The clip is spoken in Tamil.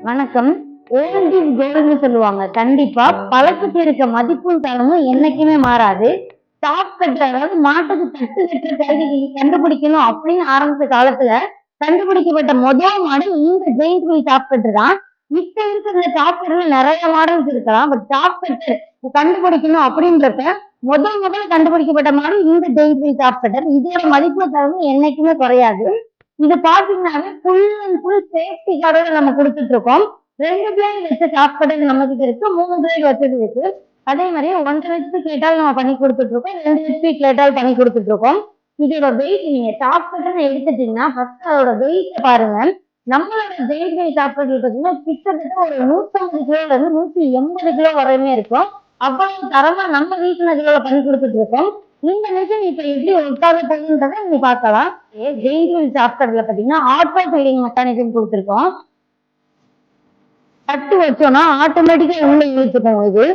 வணக்கம். ஓல்ட் இஸ் கோல்டுன்னு சொல்லுவாங்க. கண்டிப்பா பழசுக்கு இருக்க மதிப்பும் தரமும் என்னைக்குமே மாறாது. டாப் கட்ல அதாவது மாட்டுக்கு தட்டு கட்டுற கருவி கண்டுபிடிக்கணும் அப்படின்னு ஆரம்பிச்ச காலத்துல கண்டுபிடிக்கப்பட்ட முதல் மாடல் இந்த ஜெயிண்ட் வீல் டாப் கட்டர் தான். மித்த இருக்கிற டாப் கட்டர்ல நிறைய மாடல்ஸ் இருக்கலாம். பட் டாப் கட்டர் கண்டுபிடிக்கணும் அப்படின்றப்ப முதல்ல கண்டுபிடிக்கப்பட்ட மாடல் இந்த ஜெயிண்ட் வீல் டாப் கட்டர். இதோட மதிப்பு தரமும் என்னைக்குமே குறையாது. இது பாத்தீங்கன்னாவே ஃபுல் அண்ட் ஃபுல் சேஃப்டி கார்டோட நம்ம கொடுத்துட்டு இருக்கோம். 2 பிளேட் வச்ச டாப் கட்டர் நம்ம கிட்ட இருக்கு, 3 பிளேட் வச்சது இருக்கு. அதே மாதிரி 1.5 ஹெச்பி கேட்டால் நம்ம பண்ணி கொடுத்துட்டு இருக்கோம், 2 ஹெச்பி கேட்டால் பண்ணி கொடுத்துட்டு இருக்கோம். இதோட வெயிட் நீங்க டாப் கட்டர் எடுத்துட்டீங்கன்னா ஃபர்ஸ்ட் அதோட வெயிட் பாருங்க. நம்மளோட வெயிட் டாப் கட்டர் பார்த்தீங்கன்னா கிட்டத்தட்ட ஒரு 150 கிலோல இருந்து 180 கிலோ வரையுமே இருக்கும். அவ்வளவு தரமா நம்ம வீட்டுல கிலோல பண்ணி கொடுத்துட்டு இருக்கோம். இந்த மிஷின் இப்ப எப்படி உட்கார போகுதுன்றதை நீங்க பார்க்கலாம். ஜெயிண்ட் சாஃப்ட்வேர்ல பாத்தீங்கன்னா ஆட்டோ ஃபீடிங் மெக்கானிசம் கொடுத்துருக்கோம். தட்டு வச்சோம்னா ஆட்டோமேட்டிக்கா உள்ள இழுத்துக்கும் இது.